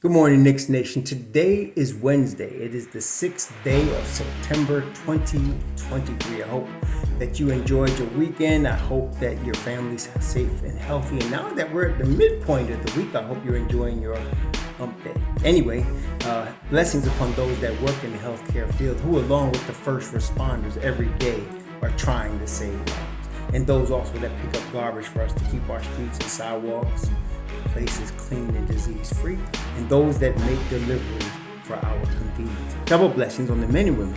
Good morning, Knicks Nation. Today is Wednesday. It is the 6th day of September 2023. I hope that you enjoyed your weekend. I hope that your family's safe and healthy. And now that we're at the midpoint of the week, I hope you're enjoying your hump day. Anyway, blessings upon those that work in the healthcare field who, along with the first responders every day, are trying to save lives. And those also that pick up garbage for us to keep our streets and sidewalks places clean and disease free, and those that make deliveries for our convenience. Double blessings on the men and women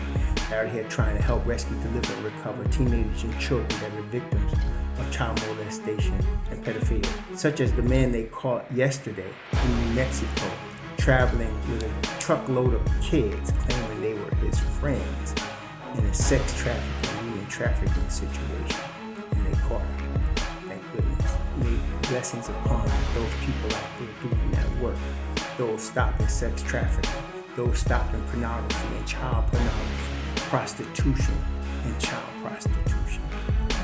that are here trying to help rescue, deliver, and recover teenagers and children that are victims of child molestation and pedophilia, such as the man they caught yesterday in New Mexico traveling with a truckload of kids claiming they were his friends in a sex trafficking, human trafficking situation, and they caught him. Thank goodness. May blessings upon those people out there doing that work, those stopping sex trafficking, those stopping pornography and child pornography, prostitution and child prostitution.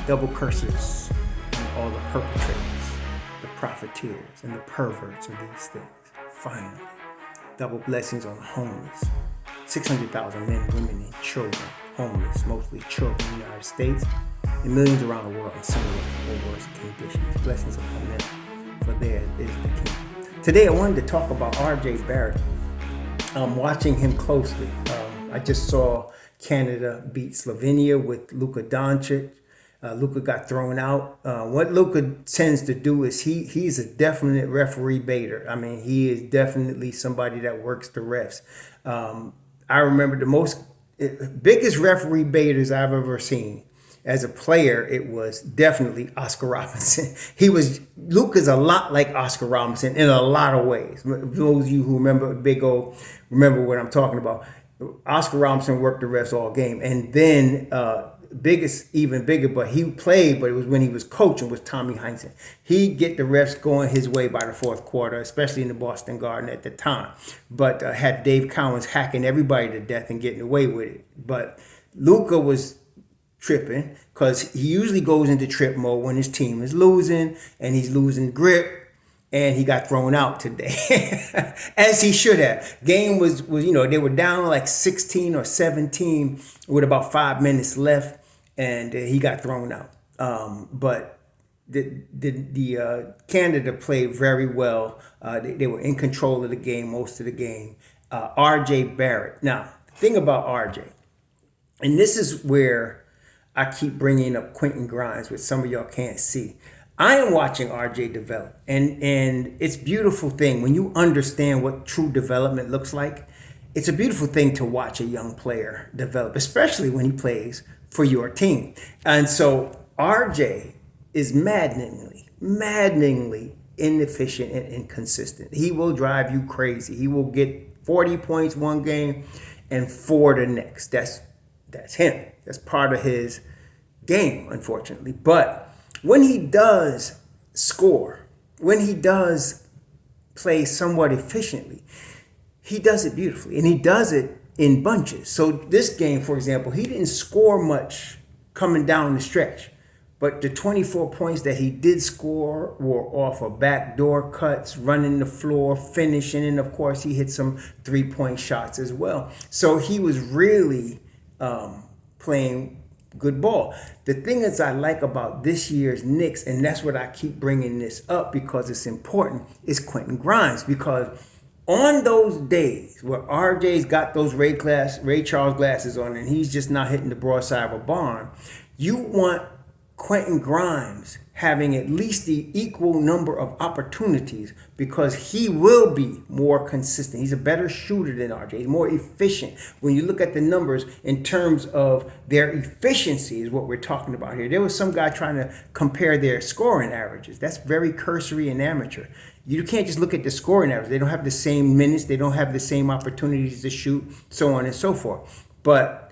Double curses on all the perpetrators, the profiteers, and the perverts of these things. Finally, double blessings on the homeless. 600,000 men, women, and children homeless, mostly children in the United States, and millions around the world in similar or worse conditions. Blessings upon them, for theirs is the kingdom. Today I wanted to talk about R.J. Barrett. I'm watching him closely. I just saw Canada beat Slovenia with Luka Doncic. Luka got thrown out. What Luka tends to do is he's a definite referee baiter. I mean, he is definitely somebody that works the refs. I remember the biggest referee baiters I've ever seen. As a player, it was definitely Oscar Robinson. Luka's a lot like Oscar Robinson in a lot of ways. Those of you who remember remember what I'm talking about. Oscar Robinson worked the refs all game. And then even bigger, but he played, but it was when he was coaching, was Tommy Heinsohn. He'd get the refs going his way by the fourth quarter, especially in the Boston Garden at the time. But had Dave Cowens hacking everybody to death and getting away with it. But Luka was tripping because he usually goes into trip mode when his team is losing and he's losing grip, and he got thrown out today as he should have. Game was they were down like 16 or 17 with about 5 minutes left, and he got thrown out. But the Canada played very well. They were in control of the game most of the game. R.J. Barrett. Now, the thing about R.J., and this is where I keep bringing up Quentin Grimes, which some of y'all can't see. I am watching RJ develop, and it's a beautiful thing when you understand what true development looks like. It's a beautiful thing to watch a young player develop, especially when he plays for your team. And so RJ is maddeningly inefficient and inconsistent. He will drive you crazy. He will get 40 points one game and 4 the next. That's him. That's part of his game, unfortunately. But when he does score, when he does play somewhat efficiently, he does it beautifully, and he does it in bunches. So this game, for example, he didn't score much coming down the stretch, but the 24 points that he did score were off of backdoor cuts, running the floor, finishing, and of course he hit some three-point shots as well. So he was really playing good ball. The thing is I like about this year's Knicks, and that's what I keep bringing this up because it's important, is Quentin Grimes. Because on those days where RJ's got those Ray Charles glasses on and he's just not hitting the broadside of a barn, you want Quentin Grimes having at least the equal number of opportunities, because he will be more consistent. He's a better shooter than RJ. He's more efficient. When you look at the numbers in terms of their efficiency is what we're talking about here. There was some guy trying to compare their scoring averages. That's very cursory and amateur. You can't just look at the scoring average. They don't have the same minutes. They don't have the same opportunities to shoot, so on and so forth. But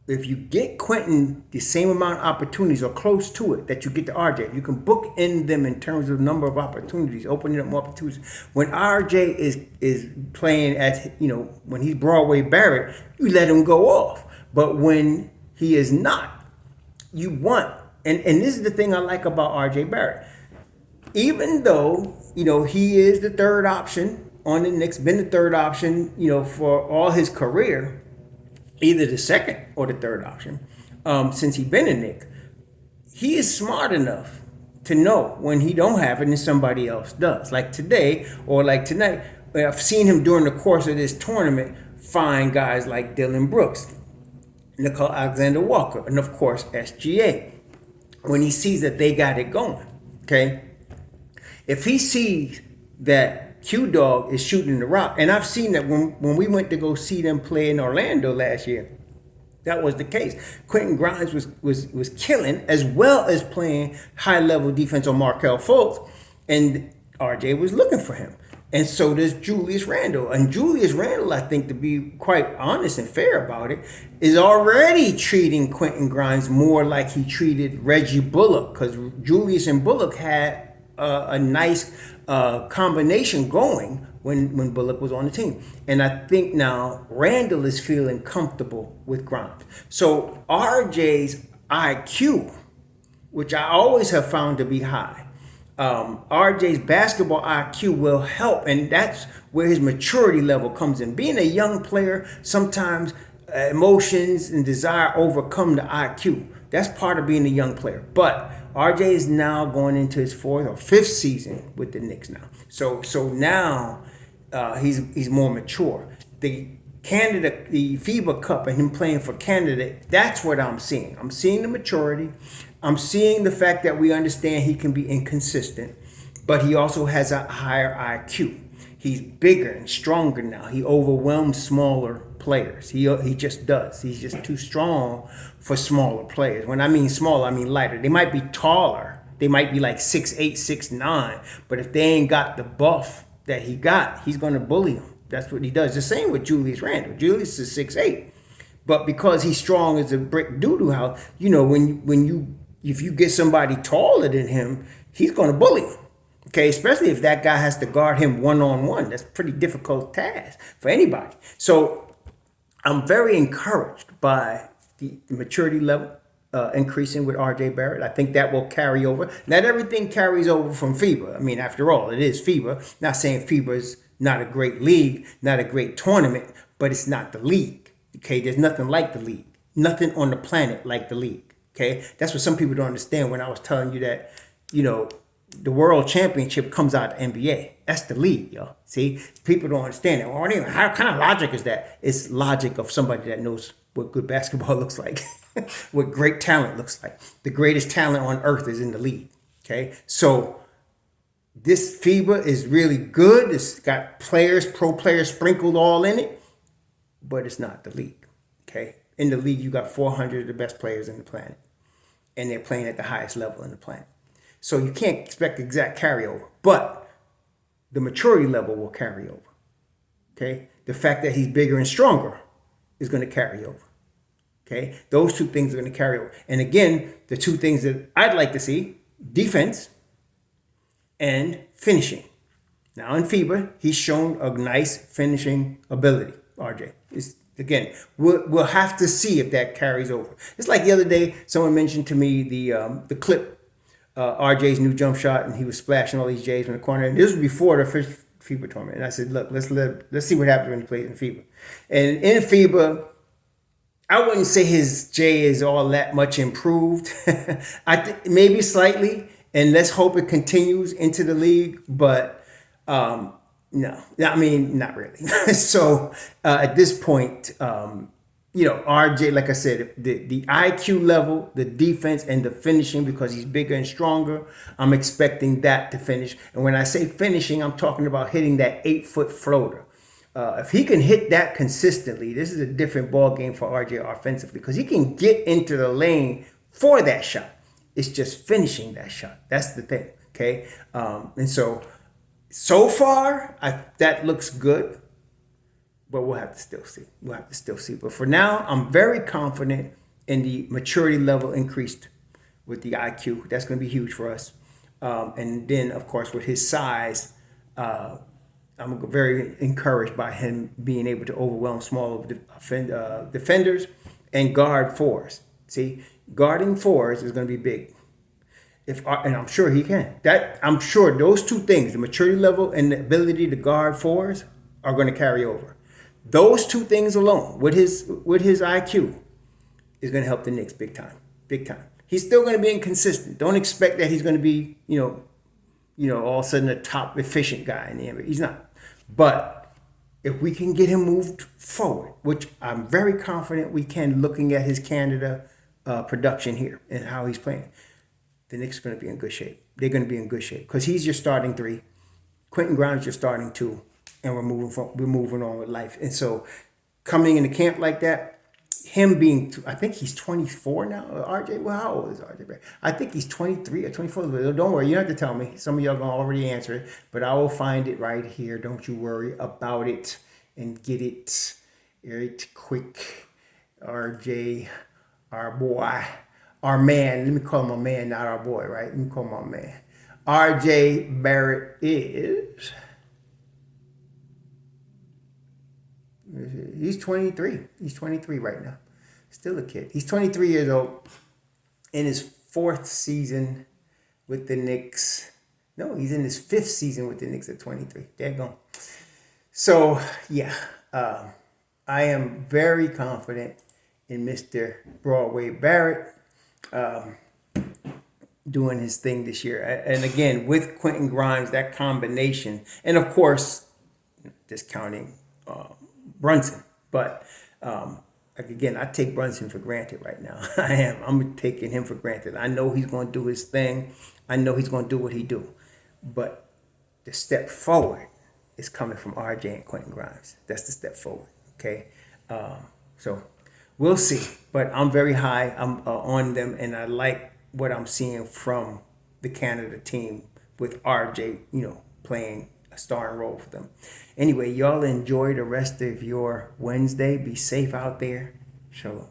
if you get Quentin the same amount of opportunities or close to it that you get to RJ, you can bookend them in terms of number of opportunities, opening up more opportunities. When RJ is playing at, when he's Broadway Barrett, you let him go off. But when he is not, you want, and this is the thing I like about RJ Barrett. Even though, he is the third option on the Knicks, been the third option, for all his career, either the second or the third option, since he's been a Knick. He is smart enough to know when he don't have it and somebody else does. Like today or like tonight, I've seen him during the course of this tournament find guys like Dylan Brooks, Nicole Alexander-Walker, and of course SGA. When he sees that they got it going, okay? If he sees that Q-Dog is shooting the rock, and I've seen that when we went to go see them play in Orlando last year, that was the case. Quentin Grimes was killing, as well as playing high-level defense on Markelle Fultz, and RJ was looking for him. And so does Julius Randle. And Julius Randle, I think, to be quite honest and fair about it, is already treating Quentin Grimes more like he treated Reggie Bullock, because Julius and Bullock had a nice combination going when Bullock was on the team. And I think now Randle is feeling comfortable with Grimes. So RJ's IQ, which I always have found to be high, RJ's basketball IQ will help, and that's where his maturity level comes in. Being a young player, sometimes emotions and desire overcome the IQ. That's part of being a young player. But RJ is now going into his fourth or fifth season with the Knicks now. So now he's more mature. The FIBA Cup and him playing for Canada, that's what I'm seeing. I'm seeing the maturity. I'm seeing the fact that we understand he can be inconsistent, but he also has a higher IQ. He's bigger and stronger now. He overwhelms smaller players. He just does. He's just too strong for smaller players. When I mean small, I mean lighter. They might be taller. They might be like 6'8", 6'9", but if they ain't got the buff that he got, he's going to bully them. That's what he does. The same with Julius Randle. Julius is 6'8", but because he's strong as a brick doo-doo house, if you get somebody taller than him, he's going to bully him. Okay, especially if that guy has to guard him one-on-one. That's a pretty difficult task for anybody. So I'm very encouraged by the maturity level increasing with RJ Barrett. I think that will carry over. Not everything carries over from FIBA. I mean, after all, it is FIBA. Not saying FIBA is not a great league, not a great tournament, but it's not the league. Okay, there's nothing like the league. Nothing on the planet like the league. Okay, that's what some people don't understand when I was telling you that, the world championship comes out of NBA. That's the league, yo. See, people don't understand that. Well, how kind of logic is that? It's logic of somebody that knows what good basketball looks like, what great talent looks like. The greatest talent on earth is in the league. Okay, so this FIBA is really good. It's got pro players sprinkled all in it, but it's not the league. Okay, in the league, you got 400 of the best players in the planet, and they're playing at the highest level in the planet. So you can't expect exact carryover, but the maturity level will carry over. Okay, the fact that he's bigger and stronger is going to carry over. Okay, those two things are going to carry over. And again, the two things that I'd like to see: defense and finishing. Now in FIBA, he's shown a nice finishing ability. RJ is. Again, we'll have to see if that carries over. It's like the other day, someone mentioned to me the clip, RJ's new jump shot, and he was splashing all these J's in the corner. And this was before the first FIBA tournament. And I said, look, let's see what happens when he plays in FIBA. And in FIBA, I wouldn't say his J is all that much improved. I think maybe slightly, and let's hope it continues into the league. But no, I mean, not really. So at this point, RJ, like I said, the IQ level, the defense, and the finishing, because he's bigger and stronger, I'm expecting that to finish. And when I say finishing, I'm talking about hitting that 8-foot floater. If he can hit that consistently, this is a different ball game for RJ offensively, because he can get into the lane for that shot. It's just finishing that shot. That's the thing. Okay, and so far, that looks good, but we'll have to still see. But for now, I'm very confident in the maturity level increased with the IQ. That's going to be huge for us. And then, of course, with his size, I'm very encouraged by him being able to overwhelm small defenders and guard fours. See, guarding fours is going to be big. And I'm sure he can. I'm sure those two things, the maturity level and the ability to guard fours, are going to carry over. Those two things alone, with his IQ, is going to help the Knicks big time, big time. He's still going to be inconsistent. Don't expect that he's going to be, all of a sudden a top efficient guy in the NBA. He's not. But if we can get him moved forward, which I'm very confident we can, looking at his Canada production here and how he's playing, the Knicks are going to be in good shape. They're going to be in good shape because he's your starting 3. Quentin Grimes your starting 2, and we're moving on with life. And so, coming into camp like that, him being, I think he's 24 now. RJ, well, how old is RJ? I think he's 23 or 24. Don't worry, you don't have to tell me. Some of y'all gonna already answer it, but I will find it right here. Don't you worry about it and get it right quick. RJ, our boy. Our man, let me call him a man, not our boy, right? Let me call him our man. RJ Barrett is, he's 23. He's 23 right now. Still a kid. He's 23 years old. In his 4th season with the Knicks. No, he's in his 5th season with the Knicks at 23. There you go. So, yeah, I am very confident in Mr. Broadway Barrett. Doing his thing this year. And again, with Quentin Grimes, that combination, and of course, discounting Brunson, but again, I take Brunson for granted right now. I'm taking him for granted. I know he's going to do his thing. I know he's going to do what he do. But the step forward is coming from RJ and Quentin Grimes. That's the step forward, okay? So we'll see. But I'm very high. I'm on them, and I like what I'm seeing from the Canada team with RJ, playing a starring role for them. Anyway, y'all enjoy the rest of your Wednesday. Be safe out there. Shalom.